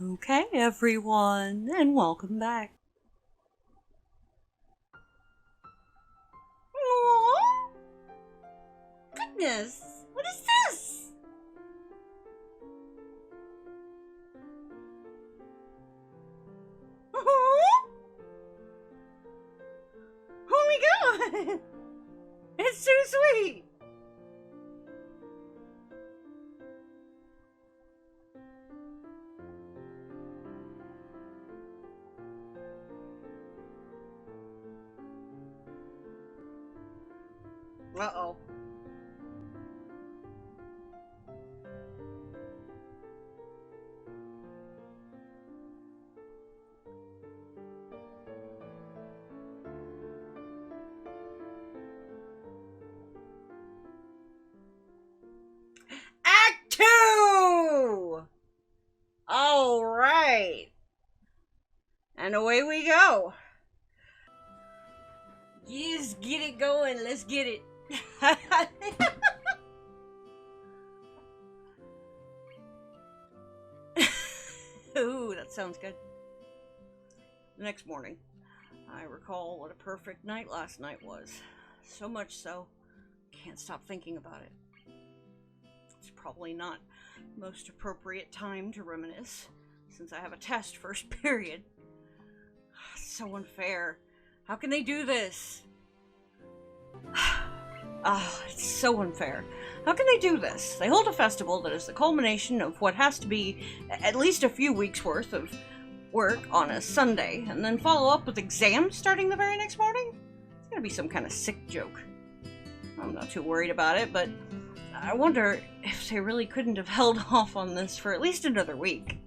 Okay, everyone, and welcome back. Aww, goodness, what is this? Aww, oh my god, it's too sweet. Uh-oh. Act 2! Alright. And away we go. Yes, get it going, let's get it. Ooh, that sounds good. The next morning, I recall what a perfect night last night was. So much so, can't stop thinking about it. It's probably not the most appropriate time to reminisce, since I have a test first period. It's so unfair. How can they do this? It's so unfair. How can they do this? They hold a festival that is the culmination of what has to be at least a few weeks' worth of work on a Sunday, and then follow up with exams starting the very next morning? It's gonna be some kind of sick joke. I'm not too worried about it, but I wonder if they really couldn't have held off on this for at least another week.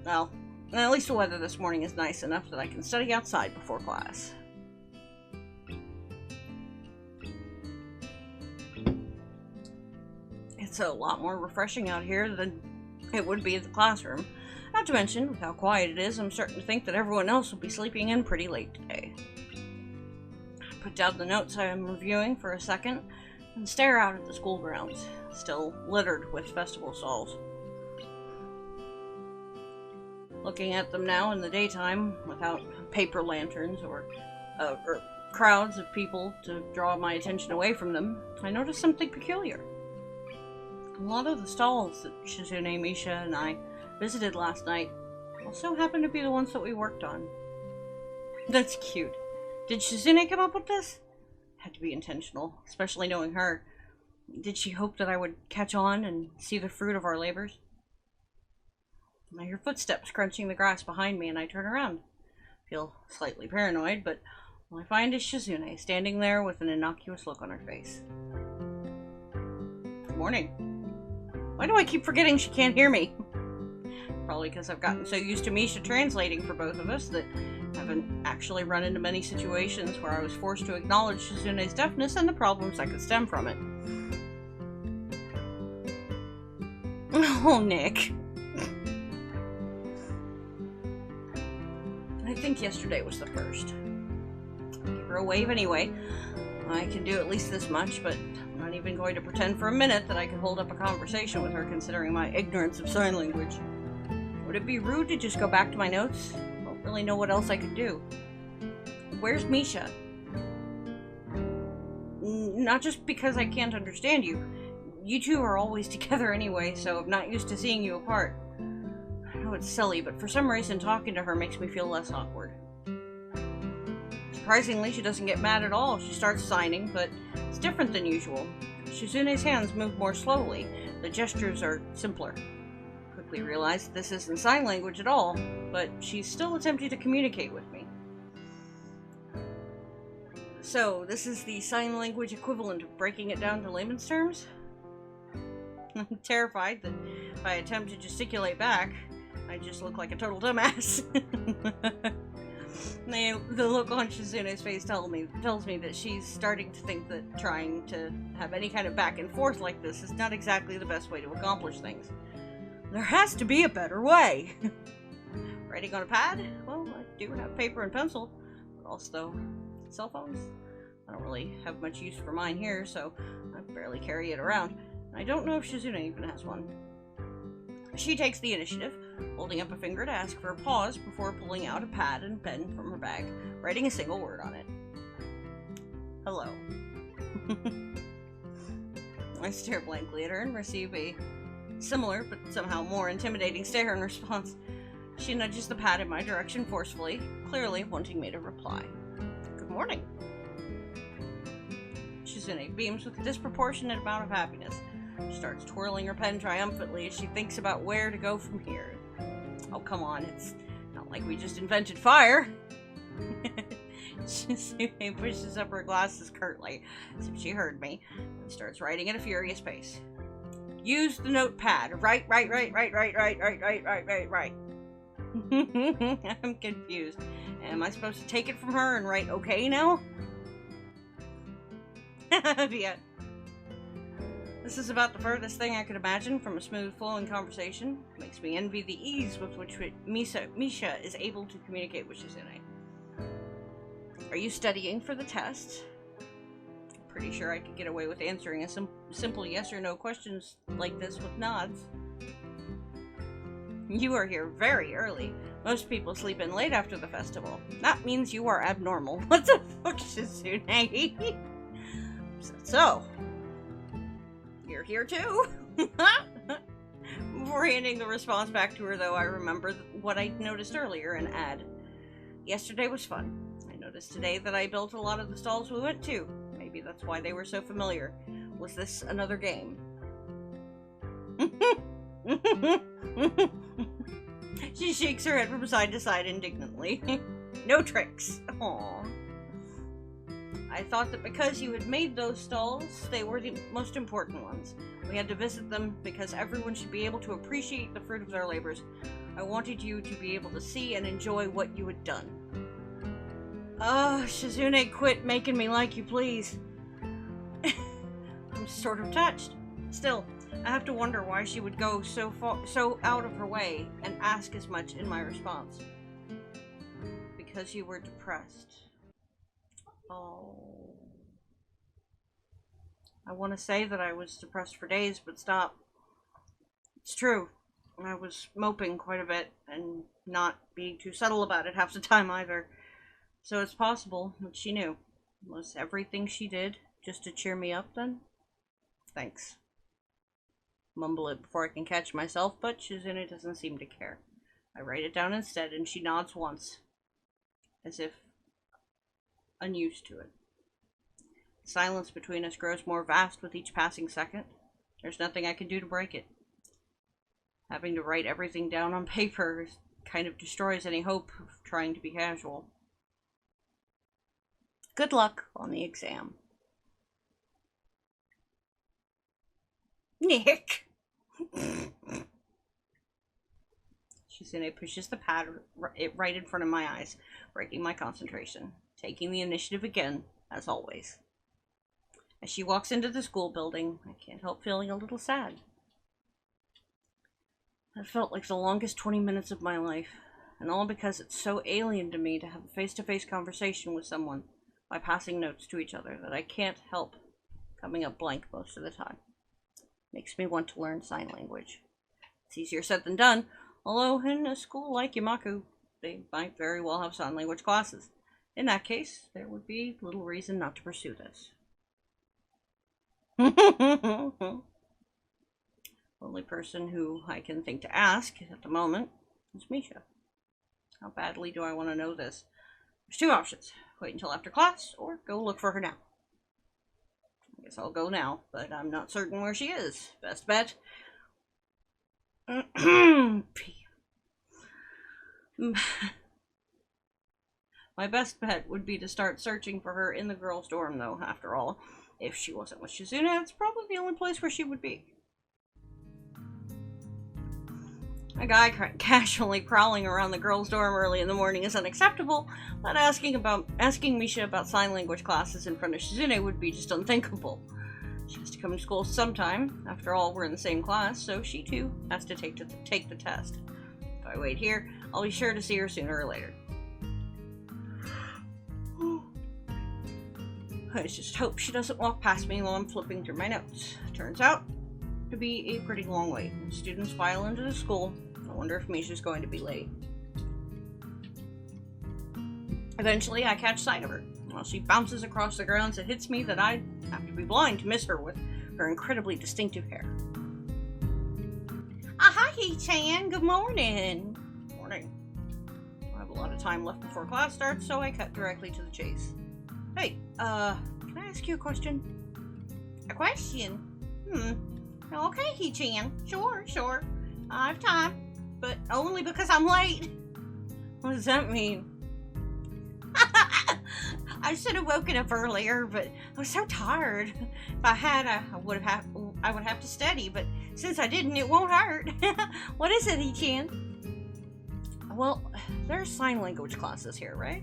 Well, at least the weather this morning is nice enough that I can study outside before class. It's a lot more refreshing out here than it would be in the classroom. Not to mention, with how quiet it is, I'm starting to think that everyone else will be sleeping in pretty late today. I put down the notes I am reviewing for a second and stare out at the school grounds, still littered with festival stalls. Looking at them now in the daytime, without paper lanterns or crowds of people to draw my attention away from them, I noticed something peculiar. A lot of the stalls that Shizune, Misha, and I visited last night also happen to be the ones that we worked on. That's cute. Did Shizune come up with this? Had to be intentional, especially knowing her. Did she hope that I would catch on and see the fruit of our labors? I hear footsteps crunching the grass behind me and I turn around. Feel slightly paranoid, but all I find is Shizune standing there with an innocuous look on her face. Good morning. Why do I keep forgetting she can't hear me? Probably because I've gotten so used to Misha translating for both of us that I haven't actually run into many situations where I was forced to acknowledge Shizune's deafness and the problems that could stem from it. Oh, Nick. I think yesterday was the first. Give her a wave anyway. I can do at least this much, but I'm not even going to pretend for a minute that I can hold up a conversation with her considering my ignorance of sign language. Would it be rude to just go back to my notes? I don't really know what else I could do. Where's Misha? Not just because I can't understand you. You two are always together anyway, so I'm not used to seeing you apart. I know it's silly, but for some reason talking to her makes me feel less awkward. Surprisingly, she doesn't get mad at all. She starts signing, but it's different than usual. Shizune's hands move more slowly. The gestures are simpler. Quickly realize this isn't sign language at all, but she's still attempting to communicate with me. So, this is the sign language equivalent of breaking it down to layman's terms? I'm terrified that if I attempt to gesticulate back, I just look like a total dumbass. The look on Shizune's face tells me that she's starting to think that trying to have any kind of back and forth like this is not exactly the best way to accomplish things. There has to be a better way. Writing on a pad? Well, I do have paper and pencil, but also cell phones. I don't really have much use for mine here, so I barely carry it around. I don't know if Shizune even has one. She takes the initiative, holding up a finger to ask for a pause before pulling out a pad and pen from her bag, writing a single word on it. Hello. I stare blankly at her and receive a similar, but somehow more intimidating stare in response. She nudges the pad in my direction forcefully, clearly wanting me to reply. Good morning. Shizune beams with a disproportionate amount of happiness. She starts twirling her pen triumphantly as she thinks about where to go from here. Oh, come on, it's not like we just invented fire. Shizune pushes up her glasses curtly, as if she heard me, and starts writing at a furious pace. Use the notepad. Right. I'm confused. Am I supposed to take it from her and write okay now? Yeah. This is about the furthest thing I could imagine from a smooth flowing conversation. Makes me envy the ease with which Misha is able to communicate with Shizune. Are you studying for the test? I'm pretty sure I could get away with answering a simple yes or no questions like this with nods. You are here very early. Most people sleep in late after the festival. That means you are abnormal. What the fuck, Shizune? So, you're here too? Before handing the response back to her, though, I remember what I noticed earlier and add. Yesterday was fun. I noticed today that I built a lot of the stalls we went to. Maybe that's why they were so familiar. Was this another game? She shakes her head from side to side indignantly. No tricks. Aww. I thought that because you had made those stalls, they were the most important ones. We had to visit them because everyone should be able to appreciate the fruit of their labors. I wanted you to be able to see and enjoy what you had done. Oh, Shizune, quit making me like you, please. I'm sort of touched. Still, I have to wonder why she would go so out of her way and ask as much in my response. Because you were depressed. Oh. I want to say that I was depressed for days, but stop. It's true. I was moping quite a bit and not being too subtle about it half the time either. So it's possible that she knew. Was everything she did just to cheer me up then? Thanks. Mumble it before I can catch myself, but Shizune doesn't seem to care. I write it down instead, and she nods once, as if unused to it. The silence between us grows more vast with each passing second. There's nothing I can do to break it. Having to write everything down on paper kind of destroys any hope of trying to be casual. Good luck on the exam. Nick! Shizune pushes the pad right in front of my eyes, breaking my concentration, taking the initiative again, as always. As she walks into the school building, I can't help feeling a little sad. That felt like the longest 20 minutes of my life, and all because it's so alien to me to have a face-to-face conversation with someone by passing notes to each other that I can't help coming up blank most of the time. Makes me want to learn sign language. It's easier said than done, although in a school like Yamaku, they might very well have sign language classes. In that case, there would be little reason not to pursue this. Only person who I can think to ask at the moment is Misha. How badly do I want to know this? There's two options. Wait until after class, or go look for her now. I guess I'll go now, but I'm not certain where she is. Best bet. My best bet would be to start searching for her in the girls' dorm, though, after all. If she wasn't with Shizune, it's probably the only place where she would be. A guy casually prowling around the girls' dorm early in the morning is unacceptable, but asking Misha about sign language classes in front of Shizune would be just unthinkable. She has to come to school sometime. After all, we're in the same class, so she too has to take the test. If I wait here, I'll be sure to see her sooner or later. I just hope she doesn't walk past me while I'm flipping through my notes. Turns out, to be a pretty long wait. Students file into the school. I wonder if Misha's going to be late. Eventually, I catch sight of her. While she bounces across the grounds, it hits me that I'd have to be blind to miss her with her incredibly distinctive hair. Hi, Chan. Good morning. Morning. I have a lot of time left before class starts, so I cut directly to the chase. Hey, can I ask you a question? A question? Okay, He-chan. Sure. I have time, but only because I'm late. What does that mean? I should have woken up earlier, but I was so tired. If I had, I would have to study, but since I didn't, it won't hurt. What is it, He-chan? Well, there's sign language classes here, right?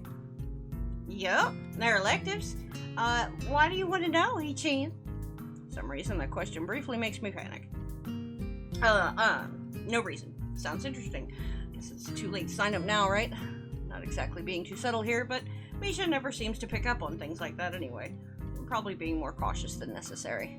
Yup, they're electives. Why do you want to know, He-chan? For some reason, that question briefly makes me panic. No reason. Sounds interesting. Guess it's too late to sign up now, right? Not exactly being too subtle here, but Misha never seems to pick up on things like that anyway. I'm probably being more cautious than necessary.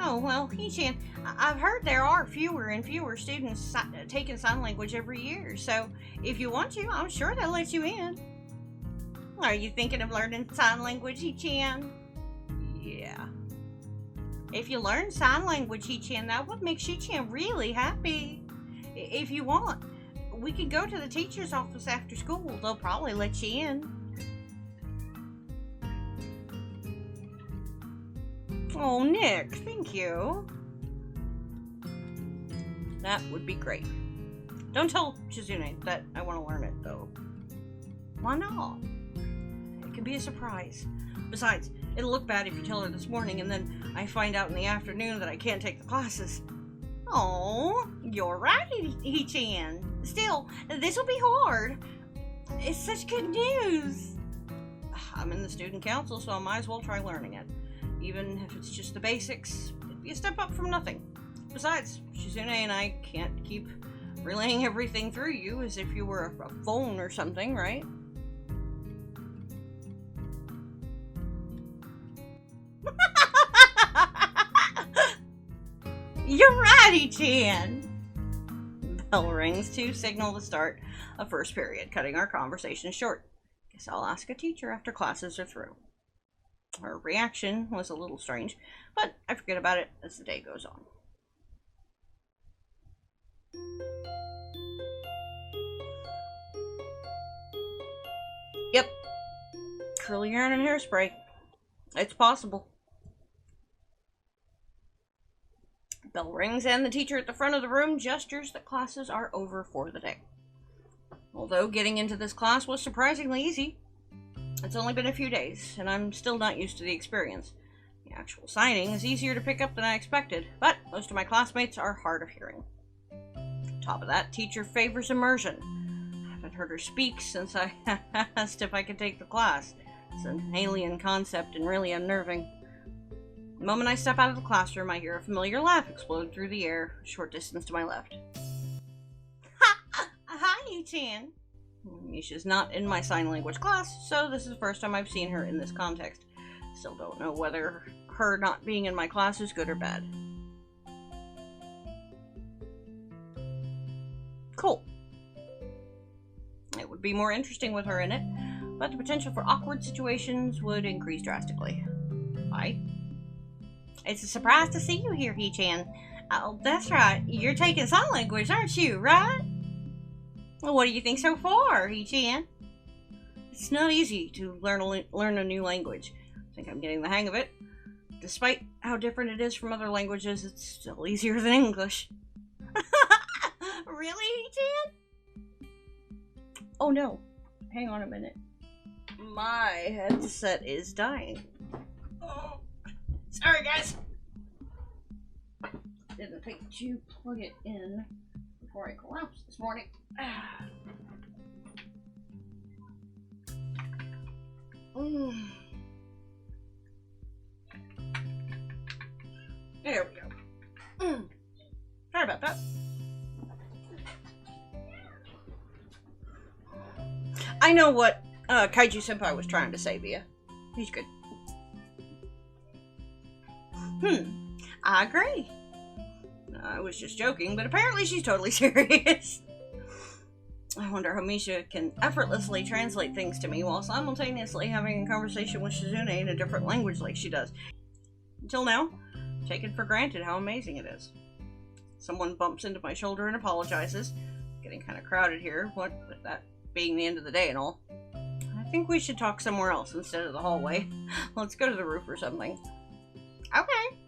Oh, well, He-chan, I've heard there are fewer and fewer students taking sign language every year, so if you want to, I'm sure they'll let you in. Are you thinking of learning sign language, He-chan? Yeah. If you learn sign language, He-chan, that would make She-chan really happy. If you want, we could go to the teacher's office after school. They'll probably let you in. Oh, Nick, thank you. That would be great. Don't tell Shizune that I want to learn it, though. Why not? It can be a surprise. Besides, it'll look bad if you tell her this morning and then I find out in the afternoon that I can't take the classes. Oh, you're right, He-chan. Still, this will be hard. It's such good news. I'm in the student council, so I might as well try learning it. Even if it's just the basics, it'd be a step up from nothing. Besides, Shizune and I can't keep relaying everything through you as if you were a phone or something, right? You're right, He-chan. Bell rings to signal the start of first period, cutting our conversation short. Guess I'll ask a teacher after classes are through. Her reaction was a little strange, but I forget about it as the day goes on. Yep. Curly yarn and hairspray. It's possible. Bell rings and the teacher at the front of the room gestures that classes are over for the day. Although getting into this class was surprisingly easy. It's only been a few days, and I'm still not used to the experience. The actual signing is easier to pick up than I expected, but most of my classmates are hard of hearing. On top of that, teacher favors immersion. I haven't heard her speak since I asked if I could take the class. It's an alien concept and really unnerving. The moment I step out of the classroom, I hear a familiar laugh explode through the air, a short distance to my left. Hi, Yu-chan. Misha's not in my sign language class, so this is the first time I've seen her in this context. Still don't know whether her not being in my class is good or bad. Cool. It would be more interesting with her in it, but the potential for awkward situations would increase drastically. Hi. It's a surprise to see you here, He-chan. Oh, that's right. You're taking sign language, aren't you, right? Well, what do you think so far, He-chan? It's not easy to learn a new language. I think I'm getting the hang of it. Despite how different it is from other languages, it's still easier than English. Really, He-chan? Oh no. Hang on a minute. My headset is dying. Oh. Sorry, guys. Didn't think to plug it in before I collapsed this morning. There we go. Sorry about that. I know what Kaiju Senpai was trying to say, Via. He's good. I agree. I was just joking, but apparently she's totally serious. I wonder how Misha can effortlessly translate things to me while simultaneously having a conversation with Shizune in a different language like she does. Until now, taken for granted how amazing it is. Someone bumps into my shoulder and apologizes. Getting kind of crowded here, what with that being the end of the day and all. I think we should talk somewhere else instead of the hallway. Let's go to the roof or something. Okay.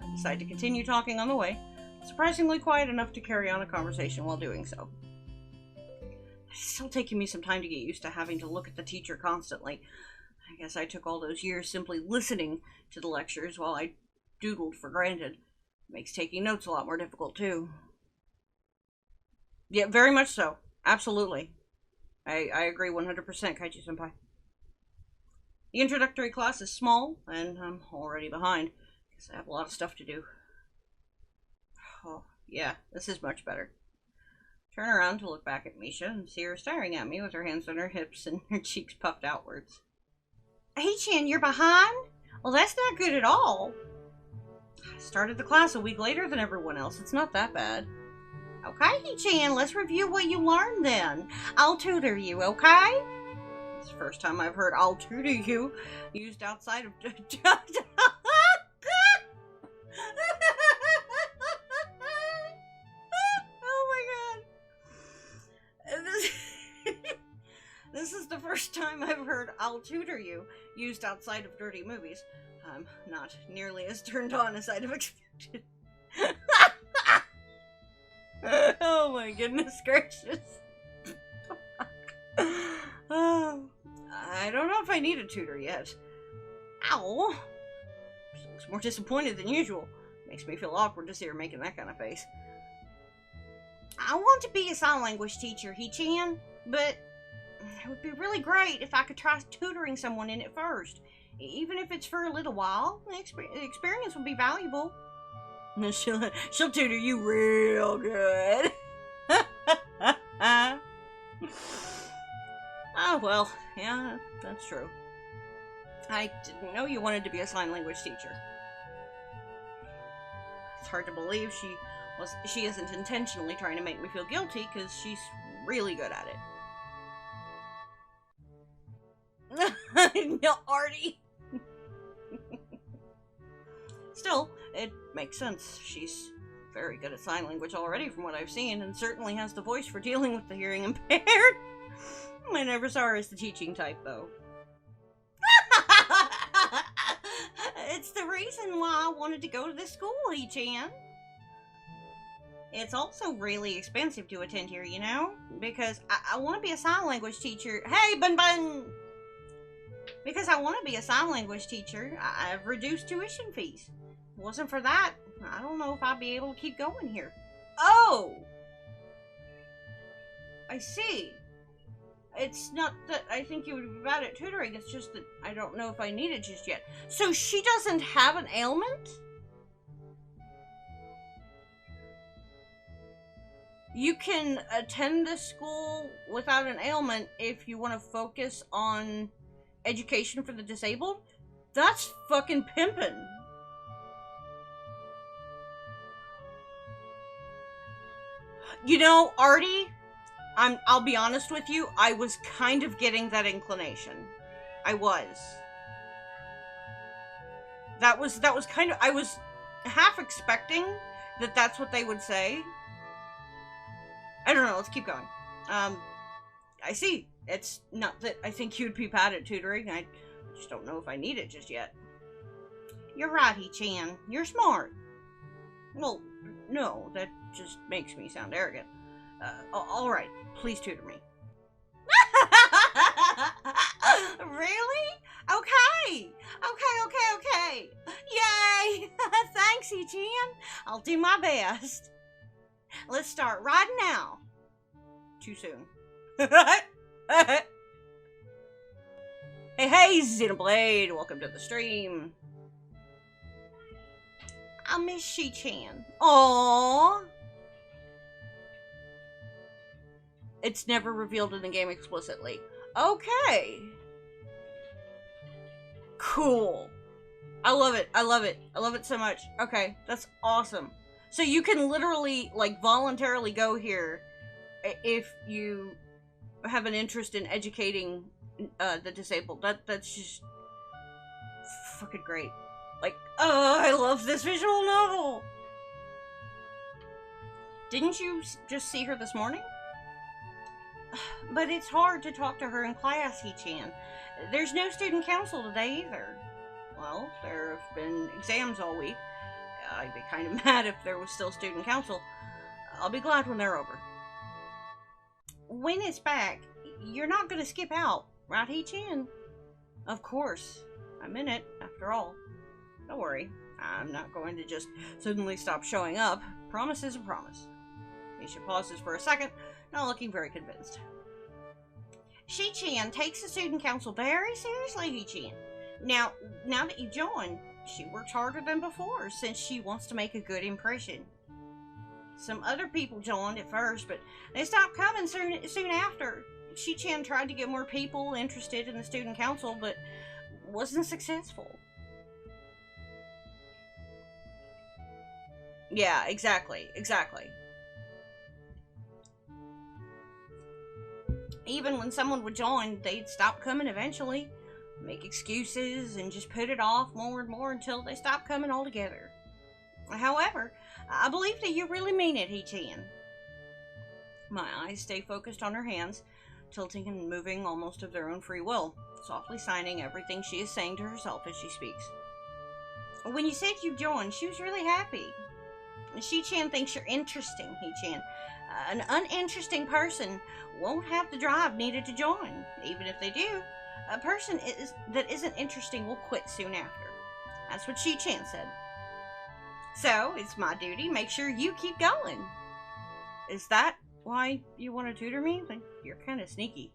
I decide to continue talking on the way, surprisingly quiet enough to carry on a conversation while doing so. It's still taking me some time to get used to having to look at the teacher constantly. I guess I took all those years simply listening to the lectures while I doodled for granted. Makes taking notes a lot more difficult, too. Yeah, very much so. Absolutely. I agree 100%, Kaiju-senpai. The introductory class is small, and I'm already behind, because I have a lot of stuff to do. Oh, yeah, this is much better. Turn around to look back at Misha and see her staring at me with her hands on her hips and her cheeks puffed outwards. Hey, Chan, you're behind? Well, that's not good at all. I started the class a week later than everyone else. It's not that bad. Okay, Chan, let's review what you learned then. I'll tutor you, okay? It's the first time I've heard "I'll tutor you" used outside of... Oh my god. This is the first time I've heard "I'll tutor you" used outside of dirty movies. I'm not nearly as turned on as I'd have expected. Oh my goodness gracious. Oh, I don't know if I need a tutor yet. Ow. She looks more disappointed than usual. Makes me feel awkward to see her making that kind of face. I want to be a sign language teacher, He-chan, but it would be really great if I could try tutoring someone in it first. Even if it's for a little while, the experience would be valuable. She'll tutor you real good. Oh, well, yeah, that's true. I didn't know you wanted to be a sign language teacher. It's hard to believe she isn't intentionally trying to make me feel guilty, because she's really good at it. No, Artie. Still, it makes sense. She's very good at sign language already from what I've seen, and certainly has the voice for dealing with the hearing impaired. I never saw her as the teaching type, though. It's the reason why I wanted to go to this school, He-chan. It's also really expensive to attend here, you know? Because I want to be a sign language teacher. Hey, Bun Bun! Because I want to be a sign language teacher, I've reduced tuition fees. If it wasn't for that, I don't know if I'd be able to keep going here. Oh! I see. It's not that I think you would be bad at tutoring, it's just that I don't know if I need it just yet. So she doesn't have an ailment? You can attend this school without an ailment if you want to focus on education for the disabled? That's fucking pimpin'. You know, Artie, I'll be honest with you, I was kind of getting that inclination. I was. That was kind of, I was half expecting that that's what they would say. I don't know, let's keep going. I see. It's not that I think you'd be bad at tutoring, I just don't know if I need it just yet. You're right, He-chan. You're smart. Well, no, that just makes me sound arrogant. Alright, please tutor me. Really? Okay! Okay. Yay! Thanks, He-chan. I'll do my best. Let's start right now. Too soon. Hey, Xenoblade! Welcome to the stream. I miss She-chan. Aww. It's never revealed in the game explicitly. Okay. Cool. I love it. I love it. I love it so much. Okay, that's awesome. So you can literally, like, voluntarily go here if you have an interest in educating the disabled. That's just fucking great. Like, oh, I love this visual novel. Didn't you just see her this morning? But it's hard to talk to her in class, He-chan. There's no student council today either. Well, there have been exams all week. I'd be kind of mad if there was still student council. I'll be glad when they're over. When it's back, you're not going to skip out, right, He-chan? Of course. I'm in it, after all. Don't worry. I'm not going to just suddenly stop showing up. Promise is a promise. Misha pauses for a second, not looking very convinced. She-chan takes the student council very seriously, He-chan. Now that you joined, she works harder than before since she wants to make a good impression. Some other people joined at first, but they stopped coming soon after. She-chan tried to get more people interested in the student council, but wasn't successful. Yeah, exactly. Even when someone would join, they'd stop coming eventually, make excuses, and just put it off more and more until they stopped coming altogether. However, I believe that you really mean it, He-chan. My eyes stay focused on her hands, tilting and moving almost of their own free will, softly signing everything she is saying to herself as she speaks. When you said you joined, she was really happy. She-chan thinks you're interesting, He-chan. An uninteresting person won't have the drive needed to join. Even if they do, a person that isn't interesting will quit soon after. That's what She-chan said. So, it's my duty to make sure you keep going. Is that why you want to tutor me? You're kind of sneaky.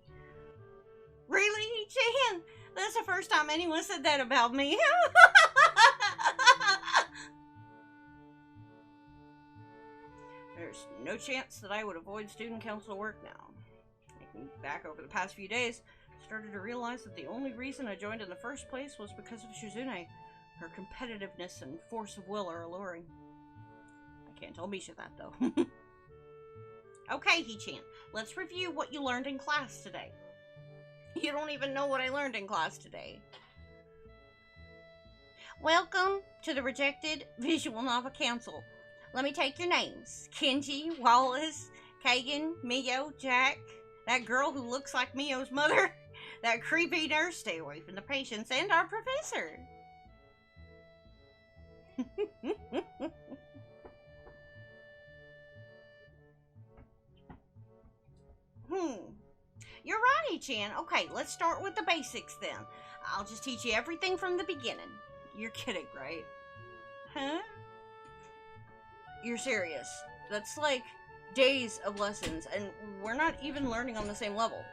Really, He-chan? That's the first time anyone said that about me. There's no chance that I would avoid student council work now. Looking back over the past few days, I started to realize that the only reason I joined in the first place was because of Shizune. Her competitiveness and force of will are alluring. I can't tell Misha that, though. Okay, He-chan, let's review what you learned in class today. You don't even know what I learned in class today. Welcome to the Rejected Visual Novel Council. Let me take your names. Kenji, Wallace, Kagan, Mio, Jack, that girl who looks like Mio's mother, that creepy nurse, stay away from the patients, and our professor. You're right, He-chan. Okay, let's start with the basics then. I'll just teach you everything from the beginning. You're kidding, right? Huh? You're serious. That's like days of lessons, and we're not even learning on the same level.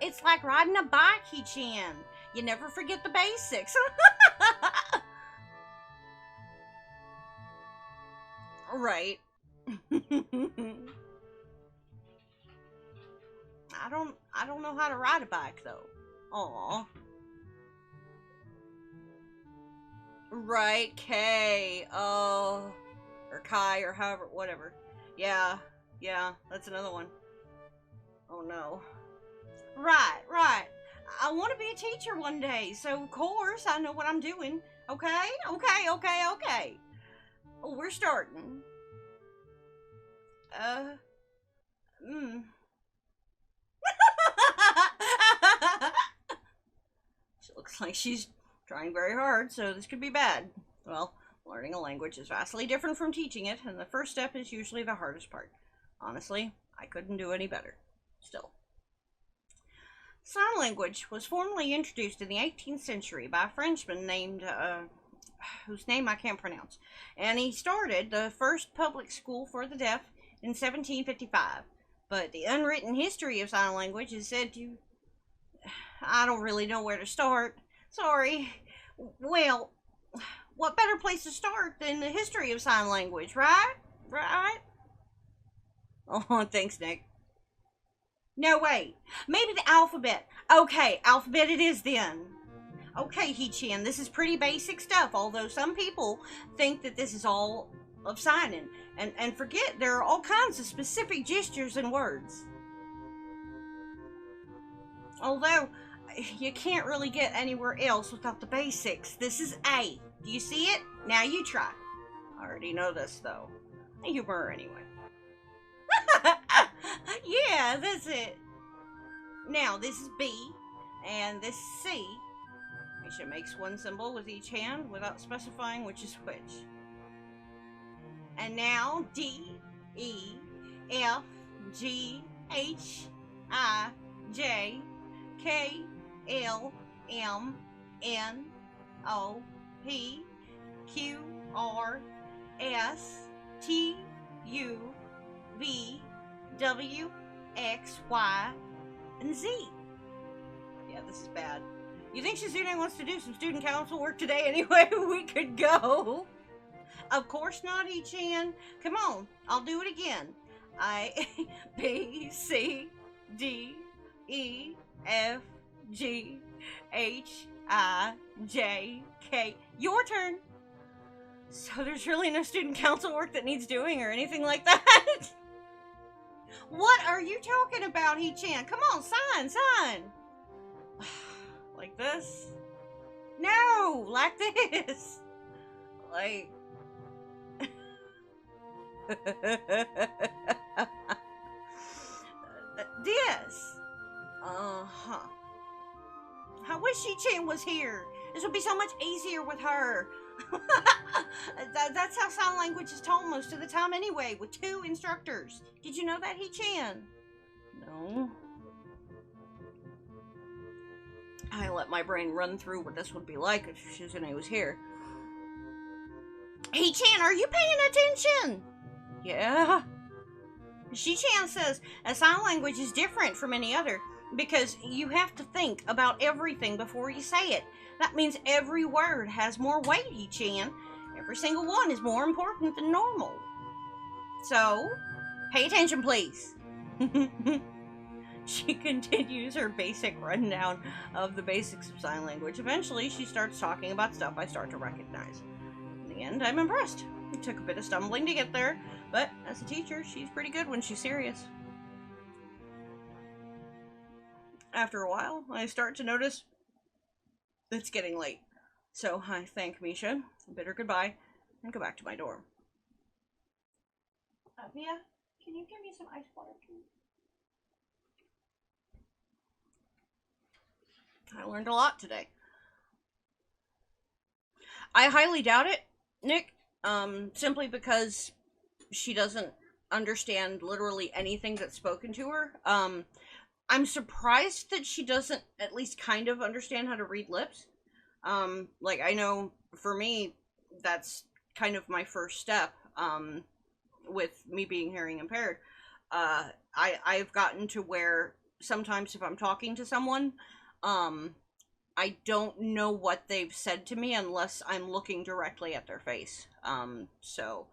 It's like riding a bike, He-chan. You never forget the basics. Right. I don't know how to ride a bike though. Aw. Right, K. Oh. Or Kai, or however, whatever. Yeah, that's another one. Oh no. Right. I want to be a teacher one day, so of course I know what I'm doing. Okay. Oh, we're starting. She looks like she's trying very hard, so this could be bad. Well, learning a language is vastly different from teaching it, and the first step is usually the hardest part. Honestly, I couldn't do any better. Still. Sign language was formally introduced in the 18th century by a Frenchman named, whose name I can't pronounce. And he started the first public school for the deaf in 1755. But the unwritten history of sign language is said to... I don't really know where to start. Sorry. Well, what better place to start than the history of sign language, right? Right? Oh, thanks, Nick. No, wait. Maybe the alphabet. Okay, alphabet it is then. Okay, He-chan, this is pretty basic stuff, although some people think that this is all of signing. And forget, there are all kinds of specific gestures and words. Although, you can't really get anywhere else without the basics. This is A. Do you see it? Now you try. I already know this, though. Humor, anyway. Yeah, that's it. Now, this is B, and this is C. Misha makes one symbol with each hand without specifying which is which. And now D, E, F, G, H, I, J, K, L, M, N, O, P, Q, R, S, T, U, V, W, X, Y, and Z. Yeah, this is bad. You think Shizune wants to do some student council work today anyway? We could go. Of course not, He-chan. Come on, I'll do it again. I, B, C, D, E, F, G, H, I, J, K. Your turn. So there's really no student council work that needs doing or anything like that? What are you talking about, He-chan? Come on, sign. Like this? No, like this. Like... this. Uh-huh. I wish He-chan was here. This would be so much easier with her. That's how sign language is taught most of the time anyway, with 2 instructors. Did you know that, He-chan? No. I let my brain run through what this would be like if Shizune was here. He-chan, are you paying attention? Yeah. She-chan says a sign language is different from any other because you have to think about everything before you say it. That means every word has more weight, He-chan. Every single one is more important than normal. So, pay attention, please. She continues her basic rundown of the basics of sign language. Eventually, she starts talking about stuff I start to recognize. In the end, I'm impressed. It took a bit of stumbling to get there, but as a teacher, she's pretty good when she's serious. After a while, I start to notice it's getting late. So I thank Misha, bid her goodbye, and go back to my dorm. Mia, can you give me some ice water, please? I learned a lot today. I highly doubt it, Nick, simply because she doesn't understand literally anything that's spoken to her. I'm surprised that she doesn't at least kind of understand how to read lips. Like, I know for me, that's kind of my first step, with me being hearing impaired. I've gotten to where sometimes if I'm talking to someone, I don't know what they've said to me unless I'm looking directly at their face. So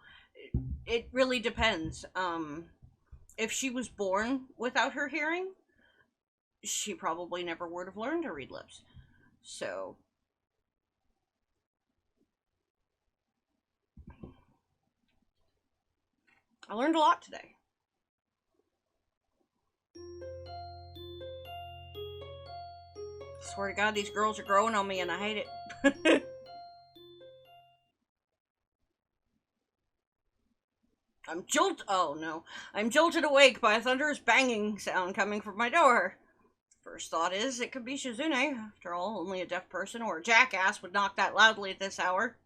it really depends. If she was born without her hearing, she probably never would have learned to read lips. So I learned a lot today. Swear to God, these girls are growing on me and I hate it. I'm jolted awake by a thunderous banging sound coming from my door. First thought is, it could be Shizune. After all, only a deaf person or a jackass would knock that loudly at this hour.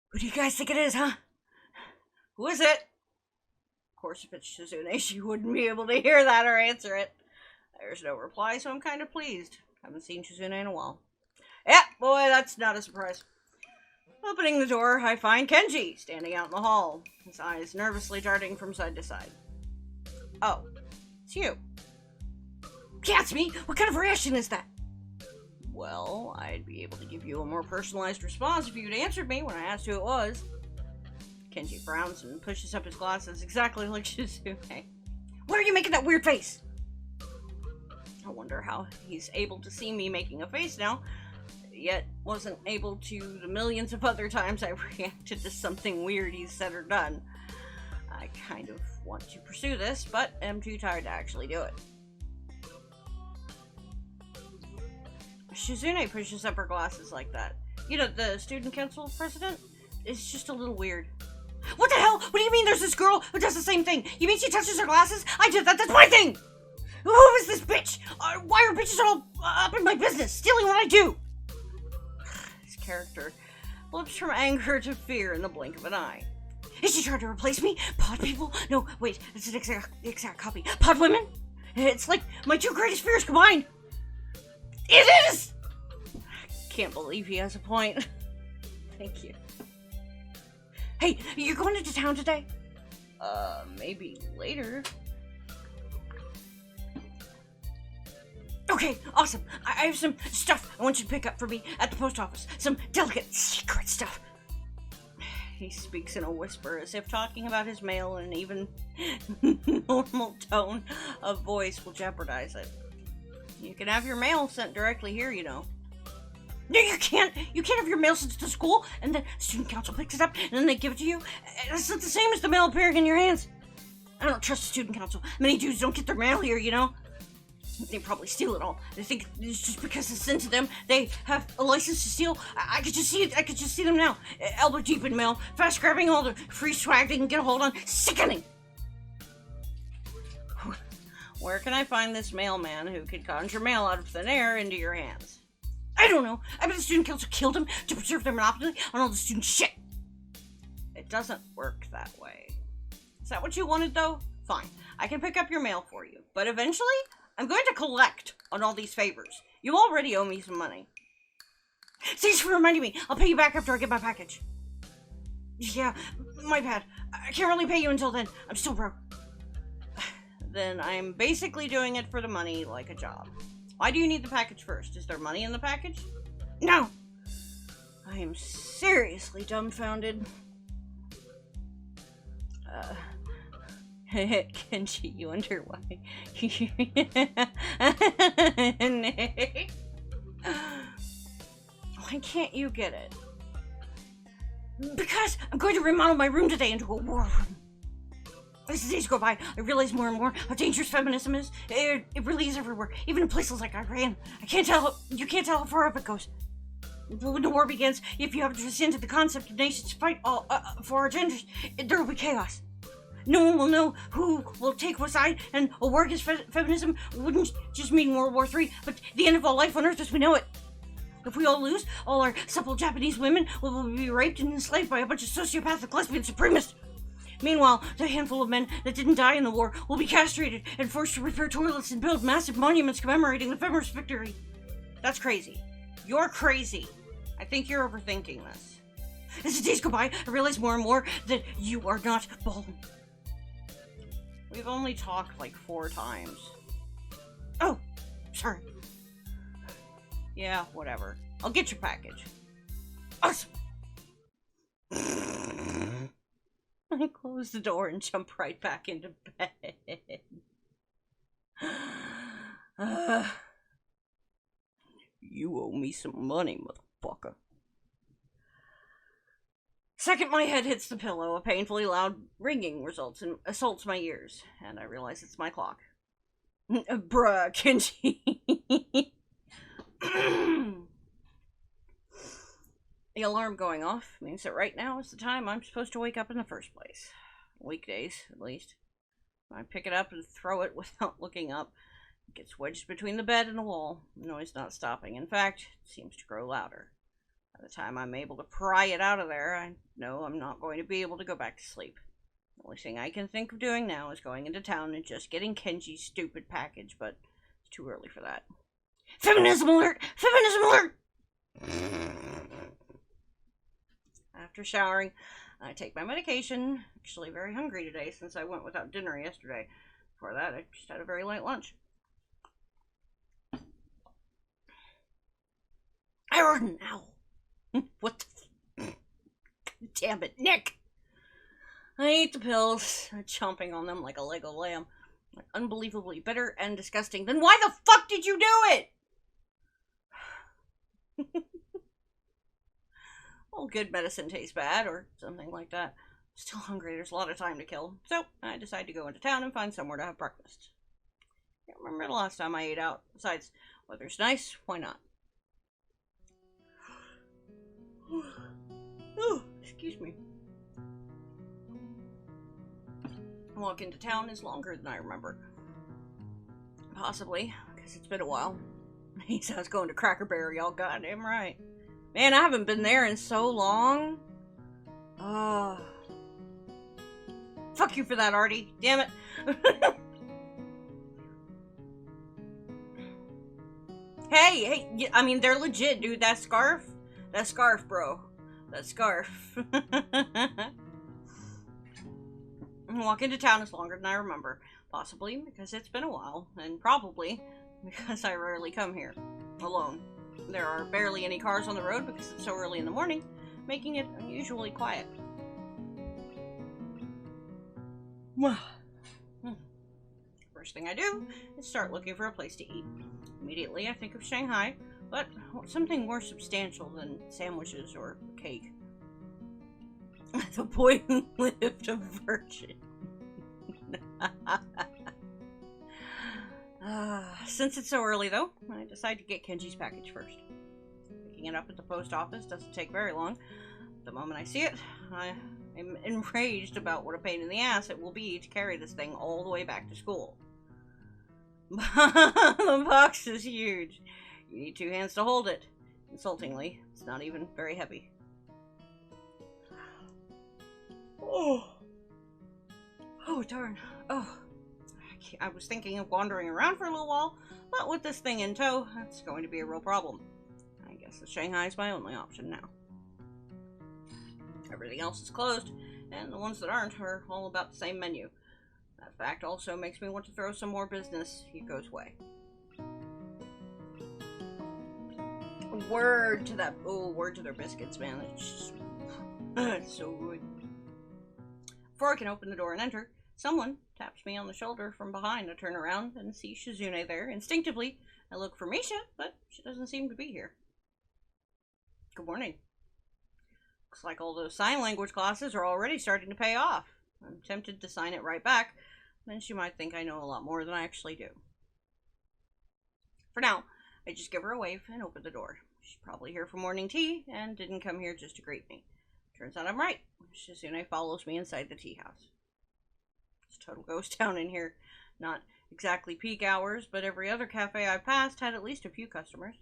Who do you guys think it is, huh? Who is it? Of course, if it's Shizune, she wouldn't be able to hear that or answer it. There's no reply, so I'm kind of pleased. Haven't seen Shizune in a while. Yeah, boy, that's not a surprise. Opening the door, I find Kenji standing out in the hall, his eyes nervously darting from side to side. Oh, it's you. Yeah, it's me. What kind of reaction is that? Well, I'd be able to give you a more personalized response if you'd answered me when I asked who it was. Kenji frowns and pushes up his glasses exactly like Shizune. Why are you making that weird face? I wonder how he's able to see me making a face now. yet wasn't able to the millions of other times I reacted to something weird he's said or done. I kind of want to pursue this, but am too tired to actually do it. Shizune pushes up her glasses like that. You know, the student council president? It's just a little weird. What the hell? What do you mean there's this girl who does the same thing? You mean she touches her glasses? I did that, that's my thing! Who is this bitch? Why are bitches all up in my business, stealing what I do? His character flips from anger to fear in the blink of an eye. Is she trying to replace me? Pod people? No, wait, it's an exact copy. Pod women? It's like my two greatest fears combined. It is! Can't believe he has a point. Thank you. Hey, you're going into town today? Maybe later. Okay, awesome. I have some stuff I want you to pick up for me at the post office. Some delicate, secret stuff. He speaks in a whisper, as if talking about his mail in an even normal tone of voice will jeopardize it. You can have your mail sent directly here, you know. No, you can't! You can't have your mail sent to school, and then student council picks it up, and then they give it to you. It's not the same as the mail appearing in your hands. I don't trust the student council. Many dudes don't get their mail here, you know? They probably steal it all. They think it's just because it's sent to them, they have a license to steal. I could just see it. I could just see them now. Elbow deep in mail, fast grabbing all the free swag they can get a hold on. Sickening! Where can I find this mailman who could conjure mail out of thin air into your hands? I don't know. I bet the student council killed him to preserve their monopoly on all the student shit. It doesn't work that way. Is that what you wanted, though? Fine. I can pick up your mail for you. But eventually, I'm going to collect on all these favors. You already owe me some money. Thanks for reminding me. I'll pay you back after I get my package. Yeah, my bad. I can't really pay you until then. I'm still broke. Then I'm basically doing it for the money like a job. Why do you need the package first? Is there money in the package? No! I am seriously dumbfounded. Kenji, you wonder why. Why can't you get it? Because I'm going to remodel my room today into a war room. As the days go by, I realize more and more how dangerous feminism is. It really is everywhere, even in places like Iran. You can't tell how far up it goes. When the war begins, if you have to rescind the concept of nations fight all for our genders, there will be chaos. No one will know who will take what side, and a war against feminism wouldn't just mean World War III, but the end of all life on Earth as we know it. If we all lose, all our supple Japanese women will be raped and enslaved by a bunch of sociopathic lesbian supremacists. Meanwhile, the handful of men that didn't die in the war will be castrated and forced to repair toilets and build massive monuments commemorating the feminist victory. That's crazy. You're crazy. I think you're overthinking this. As the days go by, I realize more and more that you are not balling. We've only talked like 4 times. Oh, sorry. Yeah, whatever. I'll get your package. Awesome. I close the door and jump right back into bed. You owe me some money, motherfucker. Second my head hits the pillow, a painfully loud ringing assaults my ears, and I realize it's my clock. Bruh, Kenji. The alarm going off means that right now is the time I'm supposed to wake up in the first place. Weekdays, at least. I pick it up and throw it without looking up. It gets wedged between the bed and the wall. The noise not stopping. In fact, it seems to grow louder. By the time I'm able to pry it out of there, I know I'm not going to be able to go back to sleep. The only thing I can think of doing now is going into town and just getting Kenji's stupid package, but it's too early for that. Feminism alert! Feminism alert! After showering, I take my medication. Actually very hungry today since I went without dinner yesterday. Before that, I just had a very light lunch. I heard an owl. What the damn it, Nick! I ate the pills, chomping on them like a Lego lamb. Unbelievably bitter and disgusting. Then why the fuck did you do it? well, good medicine tastes bad, or something like that. Still hungry, there's a lot of time to kill, so I decide to go into town and find somewhere to have breakfast. Can't remember the last time I ate out. Besides, weather's nice, why not? Oh, excuse me. Walk into town is longer than I remember. Possibly, because it's been a while. He sounds going to Cracker Barrel, y'all goddamn right. Man, I haven't been there in so long. Fuck you for that, Artie. Damn it. Hey, I mean, they're legit, dude. That scarf, bro. That scarf. Walk into town is longer than I remember. Possibly because it's been a while, and probably because I rarely come here alone. There are barely any cars on the road because it's so early in the morning, making it unusually quiet. First thing I do is start looking for a place to eat. Immediately I think of Shanghai, but something more substantial than sandwiches or cake. The boy who lived a virgin. Since it's so early though, I decide to get Kenji's package first. Picking it up at the post office doesn't take very long. The moment I see it, I am enraged about what a pain in the ass it will be to carry this thing all the way back to school. The box is huge. You need 2 hands to hold it. Insultingly, it's not even very heavy. Oh, darn. I was thinking of wandering around for a little while, but with this thing in tow, that's going to be a real problem. I guess the Shanghai is my only option now. Everything else is closed, and the ones that aren't are all about the same menu. That fact also makes me want to throw some more business Yuko's way. Word to that. Oh, word to their biscuits, man. It's so good. Before I can open the door and enter, someone taps me on the shoulder from behind. I turn around and see Shizune there. Instinctively, I look for Misha, but she doesn't seem to be here. Good morning. Looks like all those sign language classes are already starting to pay off. I'm tempted to sign it right back, then she might think I know a lot more than I actually do. For now, I just give her a wave and open the door. She's probably here for morning tea and didn't come here just to greet me. Turns out I'm right. Shizune follows me inside the tea house. It's a total ghost town in here. Not exactly peak hours, but every other cafe I passed had at least a few customers.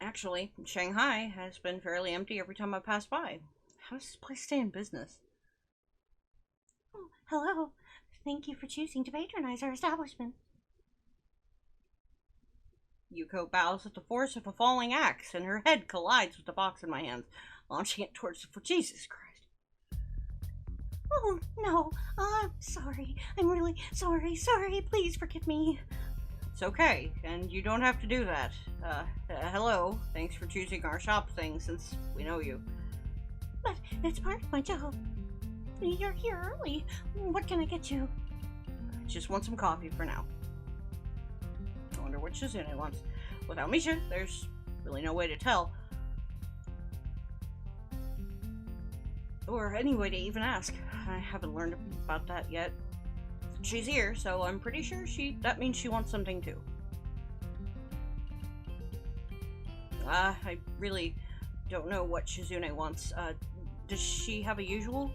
Actually, Shanghai has been fairly empty every time I pass by. How does this place stay in business? Oh, hello. Thank you for choosing to patronize our establishment. Yuko bows with the force of a falling axe, and her head collides with the box in my hands, launching it towards the floor. Jesus Christ. Oh, no. I'm sorry. I'm really sorry. Please forgive me. It's okay, and you don't have to do that. Hello. Thanks for choosing our shop thing, since we know you. But it's part of my job. You're here early. What can I get you? I just want some coffee for now. I wonder what Shizune wants. Without Misha, there's really no way to tell. Or any way to even ask. I haven't learned about that yet. She's here, so I'm pretty sure that means she wants something too. I really don't know what Shizune wants. Does she have a usual?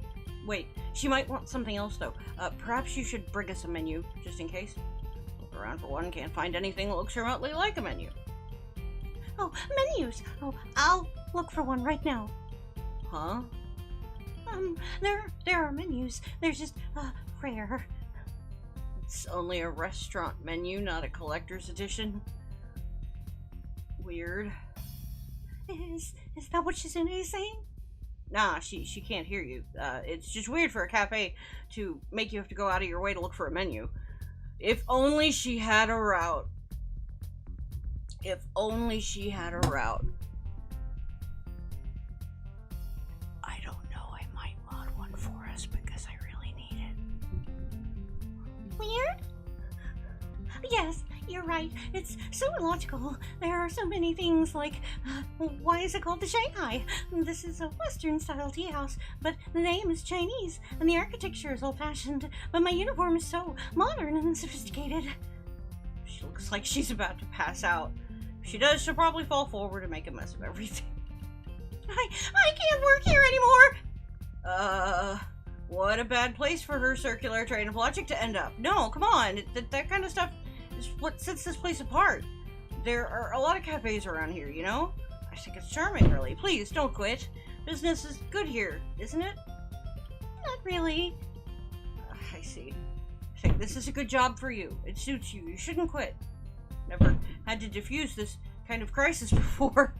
Wait, she might want something else though. Perhaps you should bring us a menu, just in case. Look around for one, can't find anything that looks remotely like a menu. Oh, menus! Oh, I'll look for one right now. Huh? There are menus. They're just, rare. It's only a restaurant menu, not a collector's edition. Weird. Is that what Shizune is saying? Nah, she can't hear you. It's just weird for a cafe to make you have to go out of your way to look for a menu. If only she had a route. If only she had a route. I don't know, I might mod one for us because I really need it. Weird? Yes, you're right. It's so illogical. There are so many things like, why is it called the Shanghai? This is a Western-style tea house, but the name is Chinese, and the architecture is old-fashioned, but my uniform is so modern and sophisticated. She looks like she's about to pass out. If she does, she'll probably fall forward and make a mess of everything. I can't work here anymore! What a bad place for her circular train of logic to end up. No, come on, that kind of stuff is what sets this place apart. There are a lot of cafes around here, you know? I think it's charming, really. Please, don't quit. Business is good here, isn't it? Not really. I see. I think this is a good job for you. It suits you. You shouldn't quit. Never had to diffuse this kind of crisis before.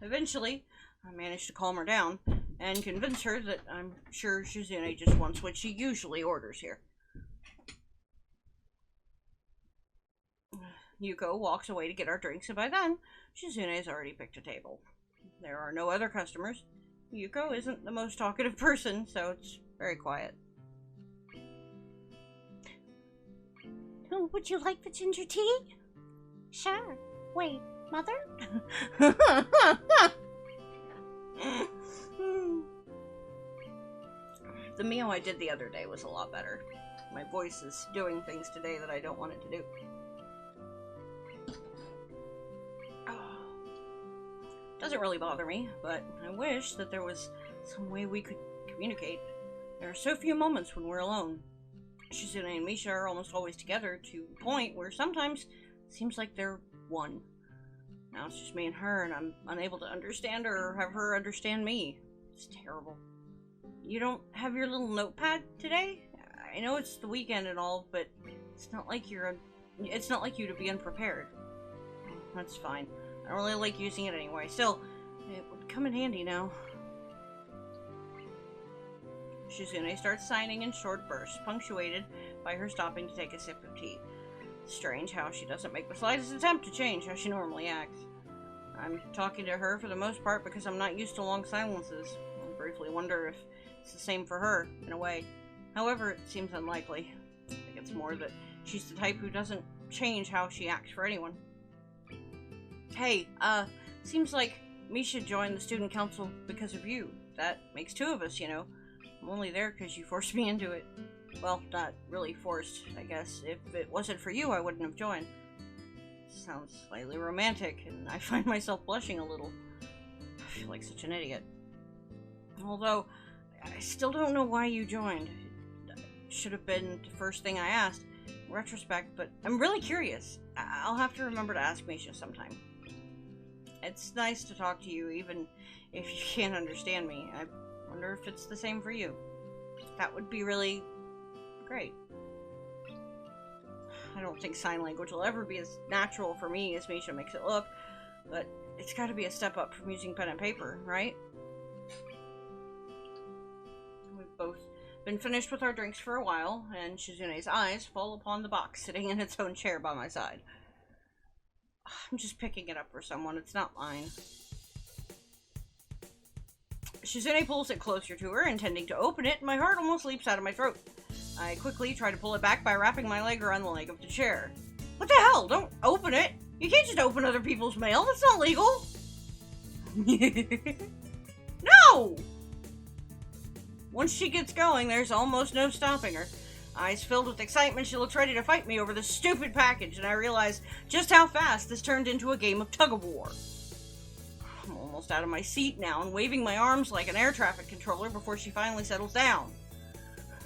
Eventually, I managed to calm her down and convince her that I'm sure Shizune just wants what she usually orders here. Yuko walks away to get our drinks, and by then, Shizune has already picked a table. There are no other customers. Yuko isn't the most talkative person, so it's very quiet. Oh, would you like the ginger tea? Sure. Wait, Mother? The meal I did the other day was a lot better. My voice is doing things today that I don't want it to do. Doesn't really bother me, but I wish that there was some way we could communicate. There are so few moments when we're alone. Shizune and Misha are almost always together to the point where sometimes it seems like they're one. Now it's just me and her, and I'm unable to understand her or have her understand me. It's terrible. You don't have your little notepad today? I know it's the weekend and all, but it's not like you to be unprepared. That's fine. I don't really like using it anyway. Still, it would come in handy now. Shizune starts signing in short bursts, punctuated by her stopping to take a sip of tea. Strange how she doesn't make the slightest attempt to change how she normally acts. I'm talking to her for the most part because I'm not used to long silences. I briefly wonder if it's the same for her, in a way. However, it seems unlikely. I think it's more that she's the type who doesn't change how she acts for anyone. Hey, seems like Misha joined the student council because of you. That makes two of us, you know. I'm only there because you forced me into it. Well, not really forced, I guess. If it wasn't for you, I wouldn't have joined. Sounds slightly romantic, and I find myself blushing a little. I feel like such an idiot. Although, I still don't know why you joined. It should have been the first thing I asked, in retrospect, but I'm really curious. I'll have to remember to ask Misha sometime. It's nice to talk to you, even if you can't understand me. I wonder if it's the same for you. That would be really great. I don't think sign language will ever be as natural for me as Misha makes it look, but it's got to be a step up from using pen and paper, right? We've both been finished with our drinks for a while, and Shizune's eyes fall upon the box sitting in its own chair by my side. I'm just picking it up for someone. It's not mine. Shizune pulls it closer to her, intending to open it, and my heart almost leaps out of my throat. I quickly try to pull it back by wrapping my leg around the leg of the chair. What the hell? Don't open it! You can't just open other people's mail. That's not legal! No! Once she gets going, there's almost no stopping her. Eyes filled with excitement, she looks ready to fight me over this stupid package, and I realize just how fast this turned into a game of tug-of-war. I'm almost out of my seat now and waving my arms like an air traffic controller before she finally settles down.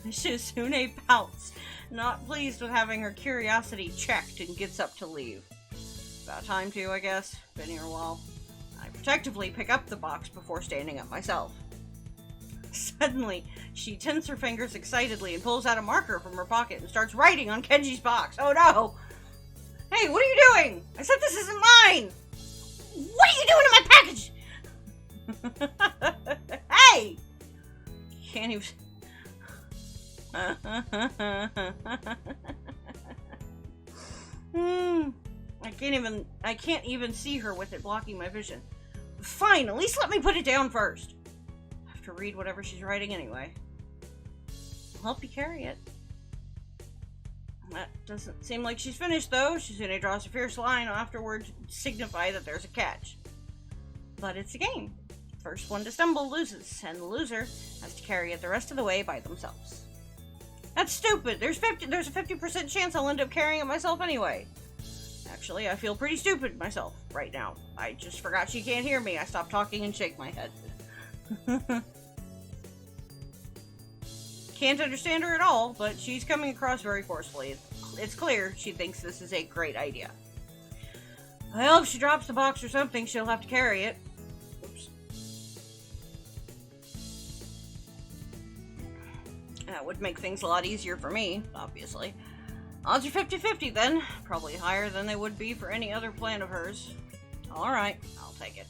Shizune pouts, not pleased with having her curiosity checked, and gets up to leave. About time to, I guess. Been here a while. I protectively pick up the box before standing up myself. Suddenly, she tints her fingers excitedly and pulls out a marker from her pocket and starts writing on Kenji's box. Oh no! Hey, what are you doing? I said this isn't mine! What are you doing in my package? Hey! Can't even... I can't even see her with it blocking my vision. Fine, at least let me put it down first. I have to read whatever she's writing anyway. I'll help you carry it. That doesn't seem like she's finished, though. Shizune draws a fierce line afterward to signify that there's a catch. But it's a game. First one to stumble loses, and the loser has to carry it the rest of the way by themselves. That's stupid. There's a 50% chance I'll end up carrying it myself anyway. Actually, I feel pretty stupid myself right now. I just forgot she can't hear me. I stop talking and shake my head. Can't understand her at all, but she's coming across very forcefully. It's clear she thinks this is a great idea. Well, if she drops the box or something, she'll have to carry it. Oops. That would make things a lot easier for me, obviously. Odds are 50-50 then. Probably higher than they would be for any other plan of hers. Alright, I'll take it.